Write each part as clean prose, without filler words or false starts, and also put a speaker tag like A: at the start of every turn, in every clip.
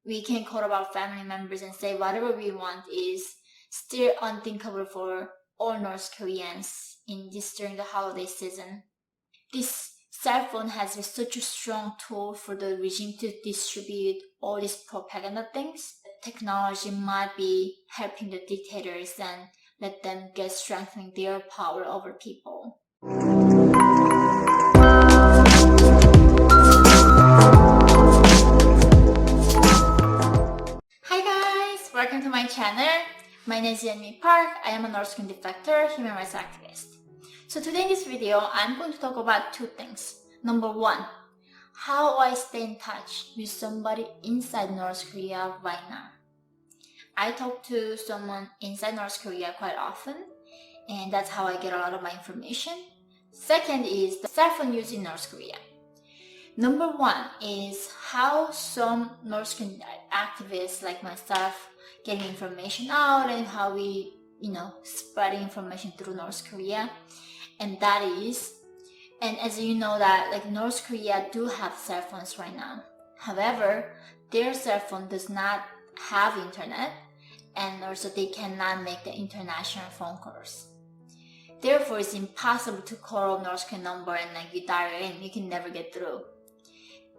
A: we can call our family members and say whatever we want is still unthinkable for all North Koreans in this during the holiday season. This cell phone has been such a strong tool for the regime to distribute all these propaganda things. Technology might be helping the dictators and let them get strengthening their power over people. Hi guys! Welcome to my channel. My name is Yeonmi Park. I am a North Korean defector, human rights activist. So today in this video, I'm going to talk about two things. Number one, how I stay in touch with somebody inside North Korea right now. I talk to someone inside North Korea quite often, and that's how I get a lot of my information. Second is the cell phone use in North Korea. Number one is how some North Korean activists like myself getting information out and how we, spreading information through North Korea. And that is, and as you know that like North Korea do have cell phones right now. However, their cell phone does not have internet, and also they cannot make the international phone calls. Therefore, it's impossible to call a North Korean number and like you dial it in, you can never get through.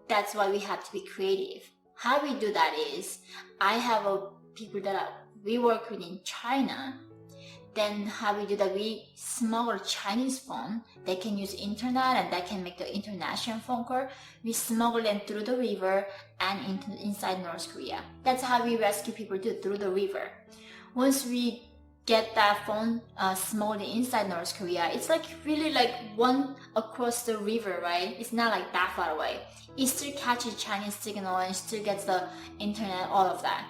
A: That's why we have to be creative. How we do that is, I have people that we work with in China. Then how we do that, we smuggle Chinese phone. They can use internet and that can make the international phone call. We smuggle them through the river and inside North Korea. That's how we rescue people through the river. Once we get that phone smuggled inside North Korea, it's like really like one across the river, right? It's not like that far away. It still catches Chinese signal and still gets the internet, all of that.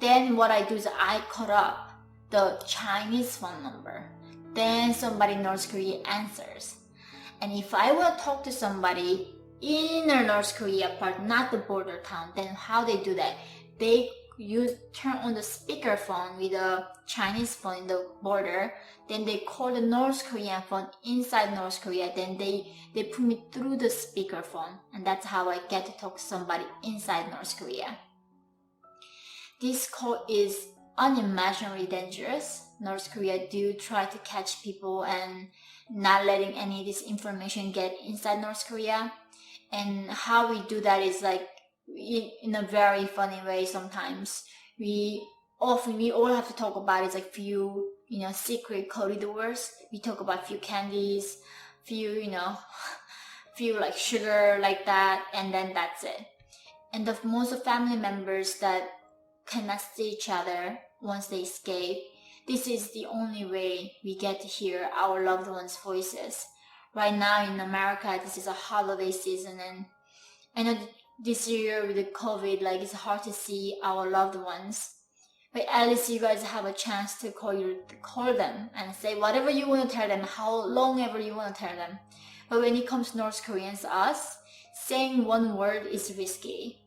A: Then what I do is I call up the Chinese phone number. Then somebody in North Korea answers. And if I want to talk to somebody in North Korea part, not the border town, then how they do that? They turn on the speakerphone with a Chinese phone in the border, then they call the North Korean phone inside North Korea, then they put me through the speakerphone, and that's how I get to talk to somebody inside North Korea. This call is unimaginably dangerous. North Korea do try to catch people and not letting any of this information get inside North Korea. And how we do that is like in a very funny way. Sometimes we all have to talk about is like few secret corridors. We talk about few candies, few like sugar like that, and then that's it. And most of family members that cannot see each other once they escape, this is the only way we get to hear our loved ones' voices. Right now in America, this is a holiday season, and I know this year with the COVID, like it's hard to see our loved ones. But at least you guys have a chance to call them and say whatever you want to tell them, how long ever you want to tell them. But when it comes to North Koreans, us, saying one word is risky.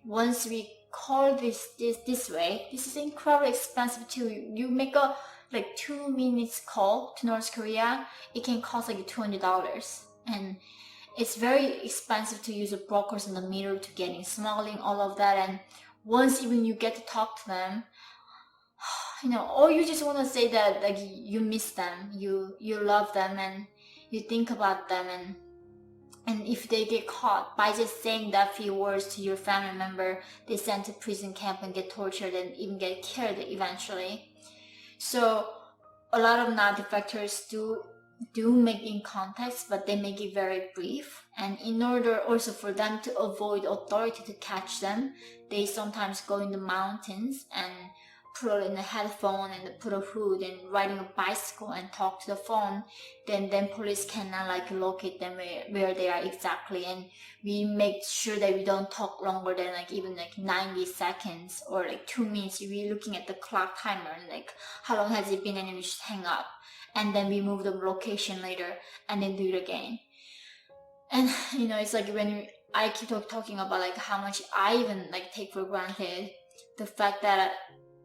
A: Once we call this way, this is incredibly expensive too. You make a 2 minutes call to North Korea, it can cost like $200, and it's very expensive to use a brokers in the middle to getting smuggling, all of that. And once even you get to talk to them, or you just want to say that like you miss them, you love them, and you think about them, and if they get caught by just saying that few words to your family member, they sent to prison camp and get tortured and even get killed eventually. So a lot of non-defectors do make in context, but they make it very brief. And in order also for them to avoid authority to catch them, they sometimes go in the mountains and put in a headphone and put a hood and riding a bicycle and talk to the phone. Then police cannot locate them where they are exactly. And we make sure that we don't talk longer than even 90 seconds or 2 minutes. We're looking at the clock timer and how long has it been, and we just hang up. And then we move the location later and then do it again. And it's like when I keep talking about how much I even take for granted the fact that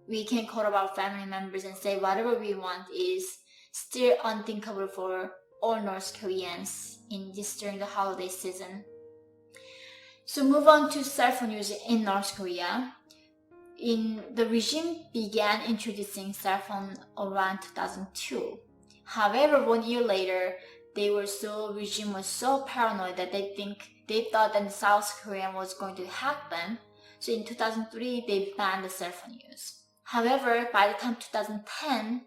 A: we can call our family members and say whatever we want is still unthinkable for all North Koreans in this during the holiday season. So move on to cell phone use in North Korea. The regime began introducing cell phone around 2002. However, 1 year later, regime was so paranoid that they thought that South Korea was going to hack them. So in 2003, they banned the cell phone use. However, by the time 2010,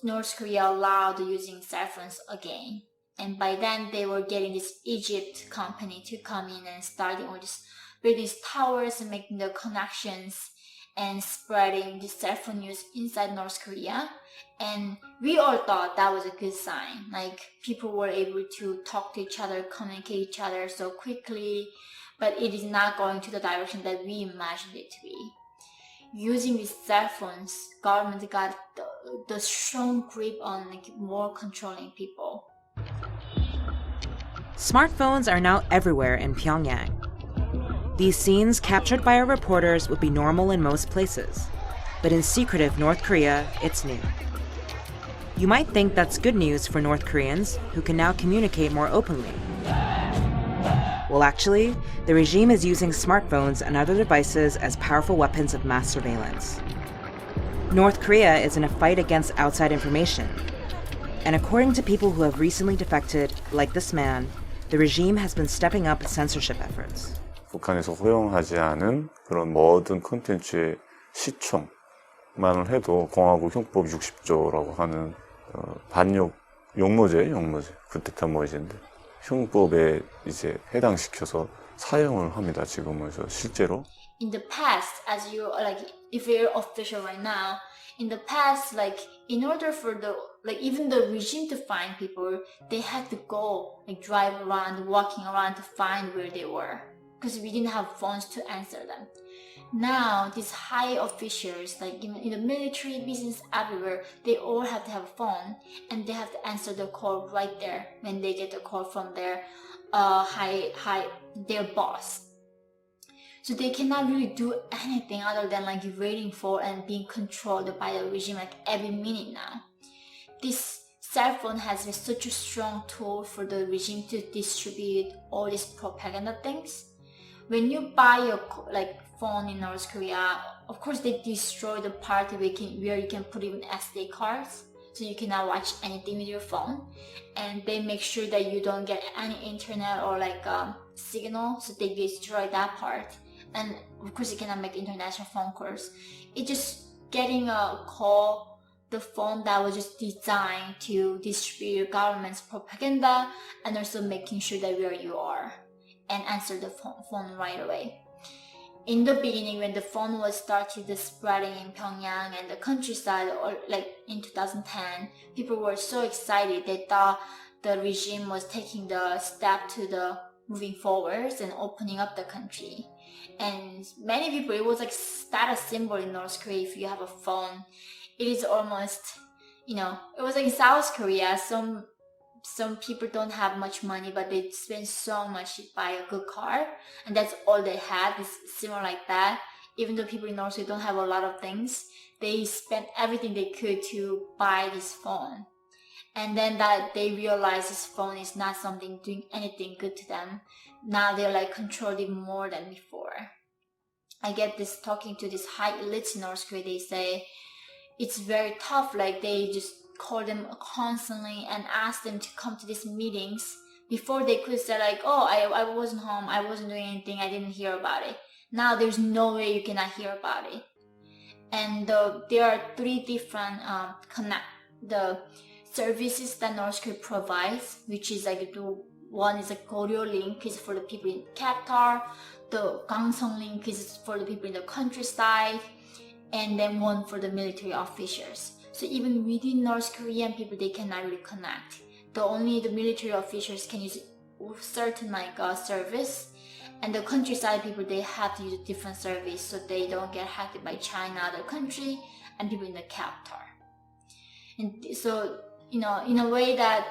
A: North Korea allowed using cell phones again. And by then, they were getting this Egypt company to come in and starting all this building these towers and making the connections and spreading the cell phone use inside North Korea. And we all thought that was a good sign. Like, people were able to talk to each other, communicate each other so quickly, but it is not going to the direction that we imagined it to be. Using these cell phones, government got the strong grip on more controlling people.
B: Smartphones are now everywhere in Pyongyang. These scenes captured by our reporters would be normal in most places, but in secretive North Korea, it's new. You might think that's good news for North Koreans who can now communicate more openly. Well, actually, the regime is using smartphones and other devices as powerful weapons of mass surveillance. North Korea is in a fight against outside information. And according to people who have recently defected, like this man, the regime has been stepping up censorship efforts.
C: 북한에서 허용하지 않은 그런 모든 콘텐츠의 시청만을 해도 공화국 형법 60조라고 하는 반역 용모제 구테타 모이제인데 형법에 이제 해당시켜서 사용을 합니다. 지금은 실제로.
A: In the past, as you if you're official right now, in the past, in order for even the regime to find people, they had to go drive around, walking around to find where they were, because we didn't have phones to answer them. Now, these high officials, in the military, business, everywhere, they all have to have a phone, and they have to answer the call right there when they get a call from their their boss. So they cannot really do anything other than waiting for and being controlled by the regime every minute now. This cell phone has been such a strong tool for the regime to distribute all these propaganda things. When you buy a phone in North Korea, of course they destroy the part where you can put even SD cards, so you cannot watch anything with your phone, and they make sure that you don't get any internet or signal, so they destroy that part. And of course you cannot make international phone calls. It's just getting a call, the phone that was just designed to distribute government's propaganda, and also making sure that where you are and answer the phone right away. In the beginning, when the phone was started spreading in Pyongyang and the countryside, or in 2010, people were so excited. They thought the regime was taking the step to the moving forwards and opening up the country. And many people, it was status symbol in North Korea. If you have a phone, it is almost, it was in South Korea. Some people don't have much money, but they spend so much to buy a good car, and that's all they had. It's similar like that. Even though people in North Korea don't have a lot of things, they spent everything they could to buy this phone. And then that they realize this phone is not something doing anything good to them. Now they're controlled even more than before. I get this talking to this high elites in North Korea. They say it's very tough. They just call them constantly and ask them to come to these meetings. Before they could say oh, I wasn't home, I wasn't doing anything, I didn't hear about it. Now there's no way you cannot hear about it. And there are three different the services that North Korea provides, which is one is a Koryo link is for the people in Qatar, the Gangsong link is for the people in the countryside, and then one for the military officers. So even within North Korean people, they cannot really connect. The military officers can use certain service, and the countryside people, they have to use a different service so they don't get hacked by China, other country, and people in the Qatar. And so, in a way that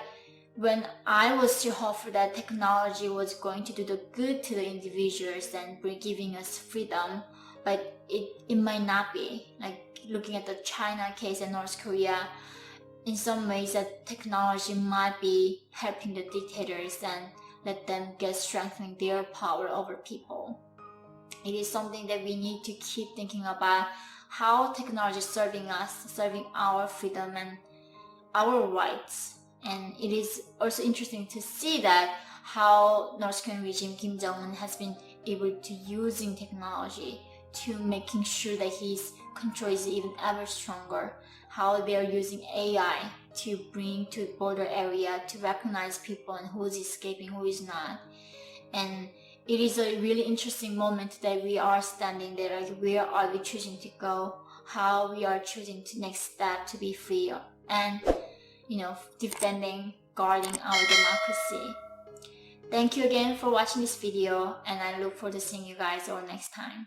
A: when I was still hopeful that technology was going to do the good to the individuals and giving us freedom, but it might not be. Looking at the China case and North Korea, in some ways that technology might be helping the dictators and let them get strengthening their power over people. It is something that we need to keep thinking about, how technology is serving us, serving our freedom and our rights. And it is also interesting to see that how North Korean regime Kim Jong-un has been able to using technology to making sure that his control is even ever stronger, how they are using AI to bring to border area to recognize people and who is escaping, who is not. And it is a really interesting moment that we are standing there, like where are we choosing to go, how we are choosing to next step to be free and defending, guarding our democracy. Thank you again for watching this video, and I look forward to seeing you guys all next time.